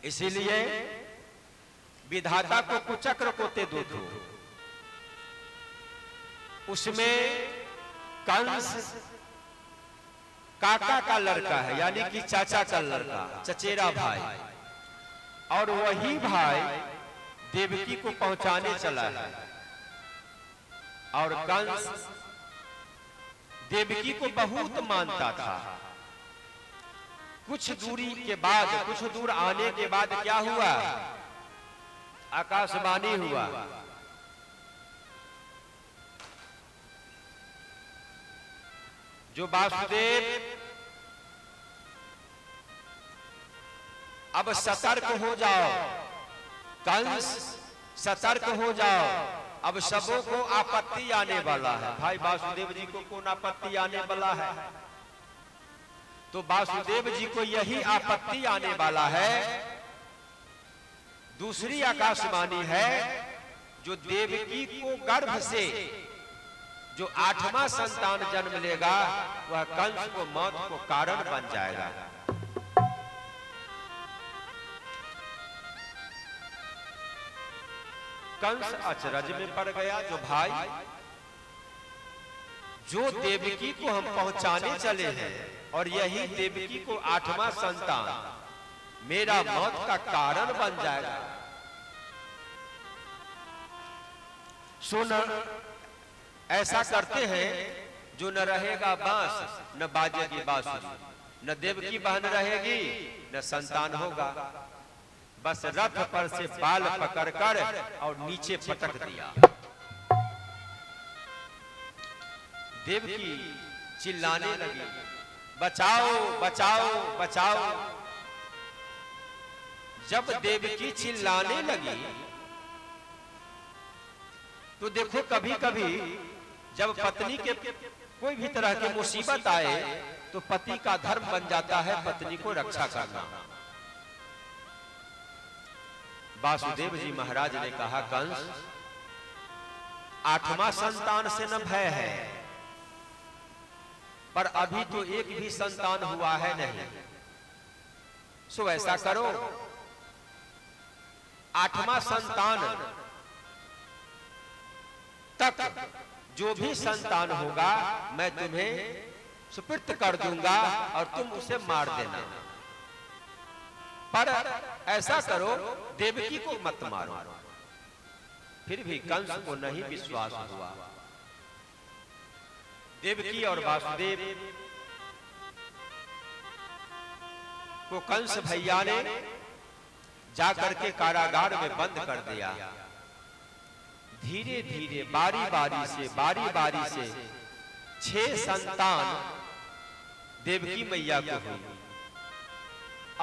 इसीलिए विधाता को कुचक्र कोते दो थो, उसमें कंस काका का लड़का है, यानी कि चाचा का लड़का, चचेरा भाई, और वही भाई देवकी को पहुंचाने चला है। और कंस देवकी को बहुत मानता था। कुछ दूरी के बाद, कुछ दूर आने के बाद क्या हुआ, आकाशवाणी हुआ, जो वासुदेव अब सतर्क हो जाओ, कंस सतर्क हो जाओ, अब सबों को आपत्ति आने वाला है। भाई वासुदेव जी को कौन आपत्ति आने वाला है? तो वासुदेव जी को यही आपत्ति आने वाला है। दूसरी आकाशवाणी है, जो देवकी को गर्भ से जो 8वां संतान जन्म लेगा वह कंस को मौत को कारण बन जाएगा। कंस अचरज में पड़ गया, जो भाई जो देवकी को हम पहुंचाने चले हैं और यही देवकी को 8वां संतान मेरा मौत का कारण बन जाएगा। सुन, ऐसा करते हैं जो न रहेगा बांस न बाजेगी बांसुरी, न देवकी बहन रहेगी न संतान होगा। बस रथ पर से बाल पकड़कर और नीचे पटक दिया। देवकी चिल्लाने लगी, बचाओ बचाओ बचाओ। जब देवकी चिल्लाने लगी तो देखो, कभी कभी जब पत्नी के कोई भी तरह की मुसीबत आए तो पति का धर्म बन जाता है पत्नी को रक्षा करना। वासुदेव जी महाराज ने कहा, कंस 8वां संतान से न भय है, पर अभी तो एक भी संतान हुआ है नहीं। सो ऐसा करो, 8वां संतान तक जो भी संतान होगा मैं तुम्हें सुपुर्द कर दूंगा और तुम उसे मार देना। पर ऐसा करो, देवकी को मत मारो। फिर भी कंस को नहीं विश्वास हुआ। देवकी और वासुदेव को कंस भैया ने जाकर के कारागार में बंद कर दिया। धीरे धीरे बारी बारी से 6 संतान देवकी मैया को हुई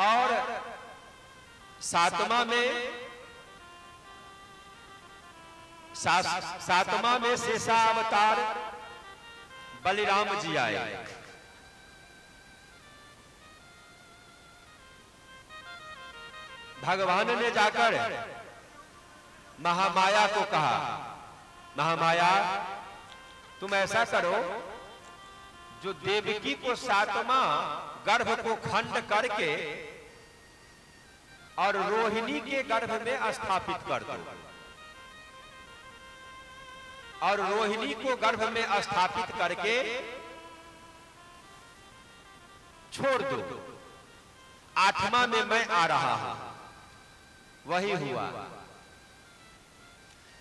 और 7वां में शेषा अवतार बलिराम जी आए। भगवान ने जाकर महामाया को कहा, महामाया तुम ऐसा करो, जो देवकी को 7वां गर्भ को खंड करके और रोहिणी के गर्भ में स्थापित कर दो, और रोहिणी को गर्भ में स्थापित करके छोड़ दो। 8वां में मैं आ रहा हूं। वही हुआ।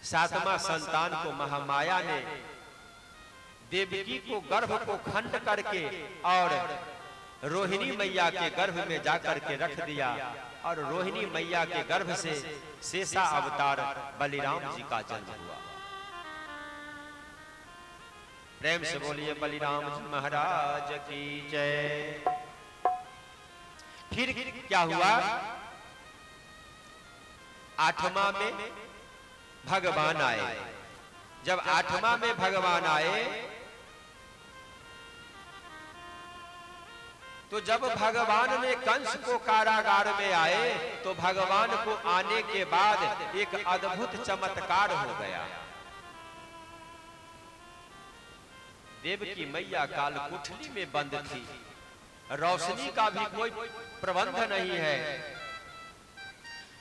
7वां संतान को महामाया ने देवकी को गर्भ को खंड करके और रोहिणी मैया के गर्भ में जाकर के रख दिया, और रोहिणी मैया के गर्भ से शेषा अवतार बलिराम जी का जन्म हुआ। प्रेम से बोलिए बलिराम जी महाराज की जय। फिर क्या हुआ? 8वां में भगवान आए। जब 8वां में भगवान आए तो जब भगवान ने कंस को कारागार में आए तो भगवान को आने के बाद एक अद्भुत चमत्कार हो गया। देवकी मैया काल कुठली में बंद थी, रोशनी का भी कोई प्रबंध नहीं है।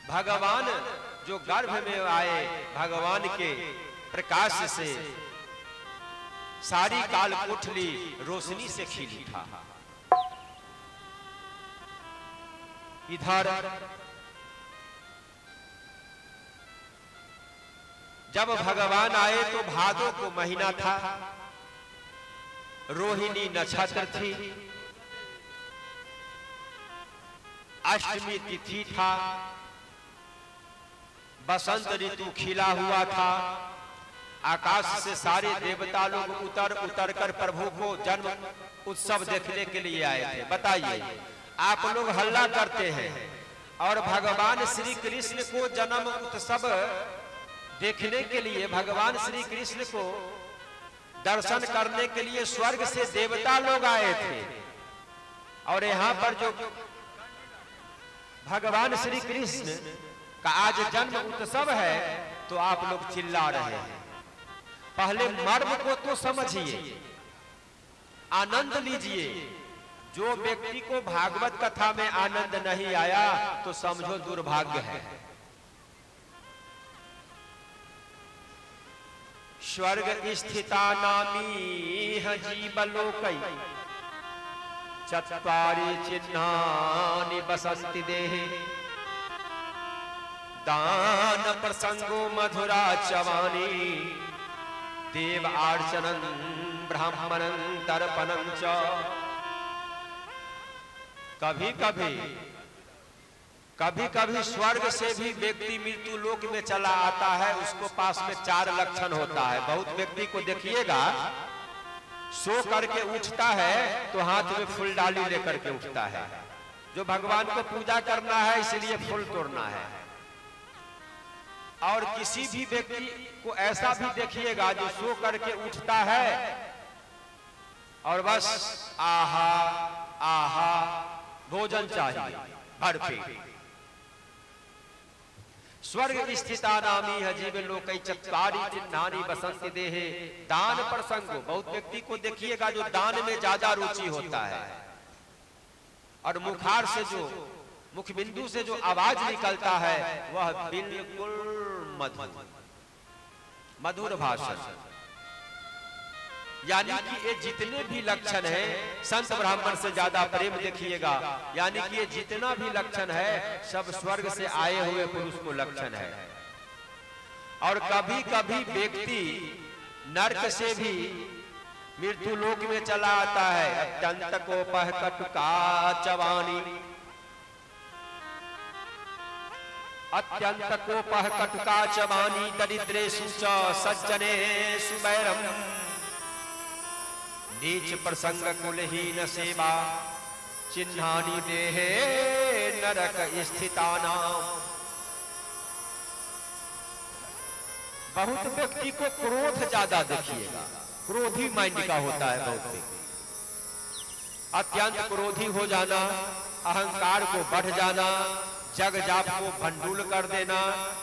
भगवान जो गर्भ में आए, भगवान के प्रकाश से सारी काल कोठली रोशनी से खिली था। इधर जब भगवान आए तो भादों को महीना था, रोहिणी नक्षत्र थी, अष्टमी तिथि था, बसंत ऋतु खिला हुआ था। आकाश से सारे देवता लोग उतर उतर कर प्रभु को जन्म उत्सव देखने के लिए आए थे। बताइए, आप लोग हल्ला करते हैं और भगवान श्री कृष्ण को जन्म उत्सव देखने के लिए, भगवान श्री कृष्ण को दर्शन करने के लिए स्वर्ग से देवता लोग आए थे, और यहाँ पर जो भगवान श्री कृष्ण का आज जन्म उत्सव है तो आप लोग चिल्ला रहे हैं। पहले मर्म को तो समझिए, आनंद लीजिए। जो व्यक्ति को भागवत कथा में आनंद नहीं आया तो समझो दुर्भाग्य है। स्वर्ग स्थिता नामी जीवलोकै चत्वारि चिन्हानि बसन्ति देहे दान प्रसंगो मधुरा चवानी देव आर्चनं ब्राह्मणं तर्पणं च। कभी कभी स्वर्ग से भी व्यक्ति मृत्यु लोक में चला आता है, उसको पास में 4 लक्षण होता है। बहुत व्यक्ति को देखिएगा सो करके उठता है तो हाथ में फूल डाली लेकर के उठता है, जो भगवान को पूजा करना है इसलिए फूल तोड़ना है। और किसी भी व्यक्ति को ऐसा भी देखिएगा जो सो करके उठता है और बस आहा आहा भोजन चाहिए भरपेट। स्वर्ग स्थिता नामी जीव लोकै चत्वारि चिन्हानि बसन्ति देहे दान प्रसंगो। बहुत व्यक्ति को देखिएगा जो दान में ज्यादा रुचि होता है, और मुखार से जो मुख बिंदु से जो आवाज निकलता है वह बिल्कुल मधुर भाषण। यानी कि ये जितने भी लक्षण है, संत ब्राह्मण से ज्यादा प्रेम देखिएगा, यानी कि ये जितना भी लक्षण है सब स्वर्ग से आए हुए पुरुष को लक्षण है। और कभी कभी व्यक्ति नरक से भी मृत्यु लोक में चला आता है। अत्यंत कोपः कटुका चवानी, अत्यंत कोपः कटुका चवानी दरिद्रेषु च सज्जनेषु वैरम् नीच प्रसंग कुलहीन सेवा चिन्हानि देहे नरक स्थितानाम। बहुत व्यक्ति को क्रोध ज्यादा देखिएगा, क्रोधी माइंड का होता है बहुत व्यक्ति। अत्यंत क्रोधी हो जाना, अहंकार को बढ़ जाना, जग जाप को भंडूल कर देना,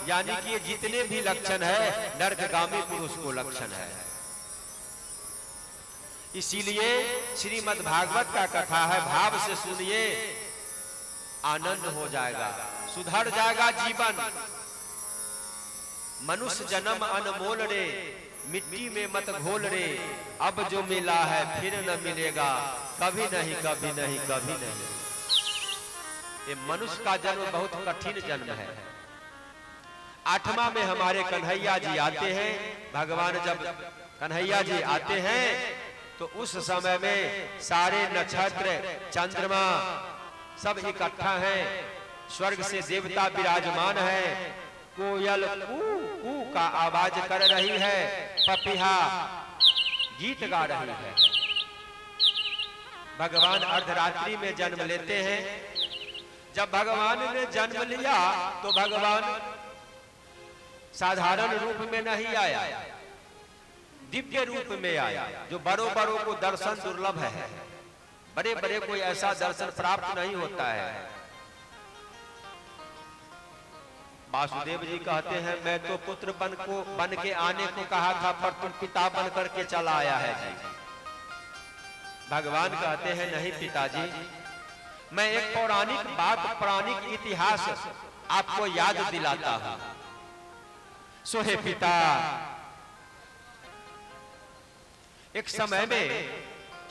यानी कि ये जितने भी लक्षण है नरकगामी पुरुष को लक्षण है। इसीलिए श्रीमद् भागवत का कथा है, भाव से सुनिए, आनंद हो जाएगा, सुधर जाएगा जीवन। मनुष्य जन्म अनमोल रे, मिट्टी में मत घोल रे, अब जो मिला है फिर न मिलेगा, कभी नहीं कभी नहीं कभी नहीं। ये मनुष्य का जन्म बहुत कठिन जन्म है। 8वां में हमारे कन्हैया जी आते हैं। भगवान जब कन्हैया जी आते हैं तो उस समय में सारे नक्षत्र चंद्रमा सब इकट्ठा हैं, स्वर्ग से देवता विराजमान है, कोयल कू कू का आवाज कर रही है, पपीहा गीत गा रही है। भगवान अर्धरात्रि में जन्म लेते हैं। जब भगवान ने जन्म लिया तो भगवान साधारण रूप में नहीं आया, दिव्य रूप में आया, जो बड़ों बड़ों को दर्शन दुर्लभ है। बड़े बड़े कोई ऐसा दर्शन प्राप्त नहीं होता है। वासुदेव जी कहते हैं, मैं तो पुत्र बन के आने को कहा था, पर तुम पिता बन करके चला आया है जी। भगवान कहते हैं, नहीं पिताजी, मैं एक पौराणिक बात, पौराणिक इतिहास आपको याद दिलाता हूं। सो हे पिता, एक समय में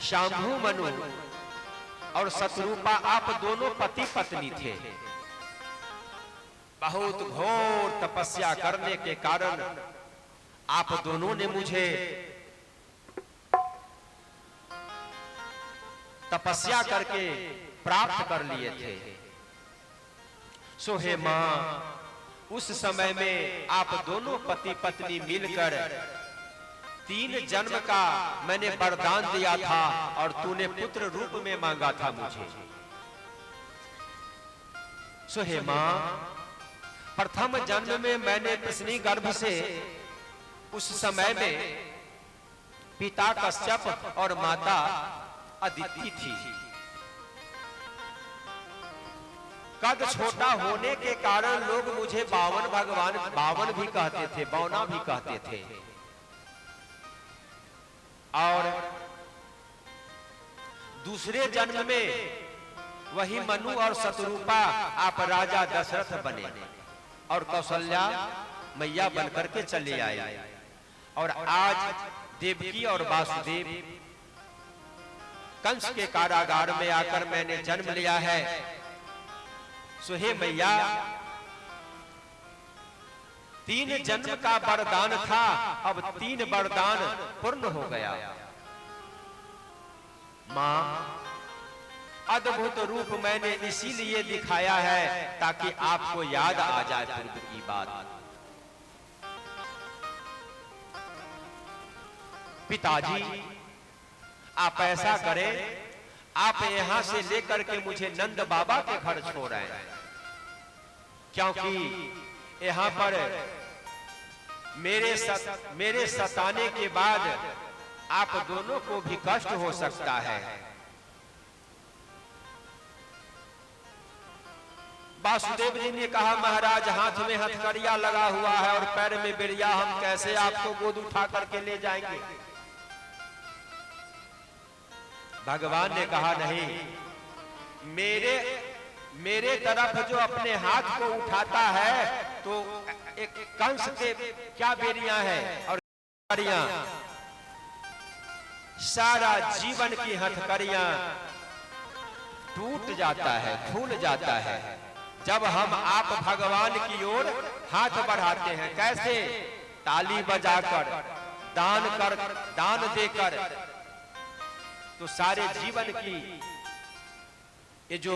शांभु मनु और शत्रुपा, आप दोनों पति पत्नी थे। बहुत घोर तपस्या करने के कारण आप दोनों ने मुझे तपस्या करके प्राप्त कर लिए थे। सो हे मां, उस समय में आप दोनों पति पत्नी मिलकर 3 जन्म का मैंने वरदान दिया था और तूने पुत्र रूप में मांगा था मुझे। सो हे मां, प्रथम जन्म में मैंने प्रश्नी गर्भ से उस समय में पिता कश्यप और माता अदिति थी। कद छोटा होने के कारण लोग मुझे बावन भगवान, बावन भी कहते थे, बौना भी कहते थे। और दूसरे जन्म में वही मनु और शत्रुपा आप राजा दशरथ बने और कौशल्या मैया बनकर के चले आए। और आज देवकी और वासुदेव कंस के कारागार में आकर मैंने जन्म लिया है। सो हे मैया, 3 जन्म का वरदान था, अब 3 वरदान पूर्ण हो गया। मां, अद्भुत रूप मैंने इसीलिए दिखाया है ताकि आपको याद आ जाए पूर्व की बात। पिताजी, आप ऐसा करें, आप यहां से लेकर के मुझे नंद बाबा के घर छोड़ आए, क्योंकि यहां पर मेरे सताने के बाद आप दोनों को भी कष्ट हो सकता है। वासुदेव जी ने कहा, महाराज हाथ में हथकड़िया लगा हुआ है और पैर में बिड़िया, हम कैसे आपको गोद उठा करके ले जाएंगे। भगवान ने कहा, नहीं, मेरे तरफ जो अपने हाथ को उठाता है तो एक कंस के क्या बेरियां हैं और हथकड़ियां, सारा जीवन की हथकड़ियां टूट जाता है, फूल जाता है जब हम आप भगवान की ओर हाथ बढ़ाते हैं। कैसे? ताली बजाकर, दान देकर। तो सारे जीवन की ये जो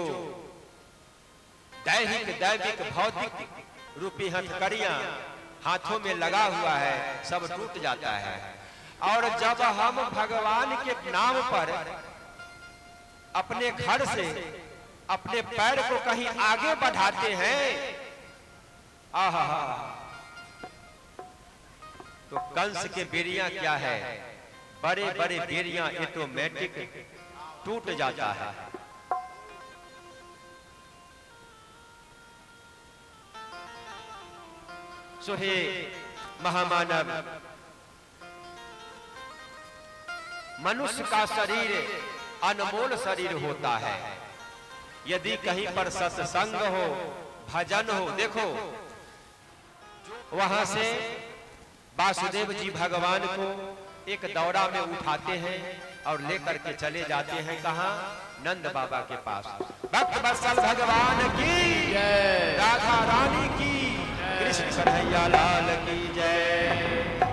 दैविक भौतिक रूपी हथकड़ियां हाथों में लगा हुआ है, सब टूट जाता है। और जब हम भगवान के नाम पर अपने घर से अपने पैर को कहीं आगे बढ़ाते हैं, आहा, तो कंस के बेरियां क्या है, बड़े बड़े बेरियां ऑटोमेटिक टूट जाता है। सो हे महामानव, मनुष्य का शरीर अनमोल शरीर होता है। यदि कहीं पर सत्संग हो, भजन हो, देखो वहां से वासुदेव जी भगवान को एक दौरा में उठाते हैं और लेकर के चले जाते हैं कहां? नंद बाबा के पास। भक्त वत्सल भगवान की जय, राधा रानी की, कृष्ण कन्हैया लाल की जय।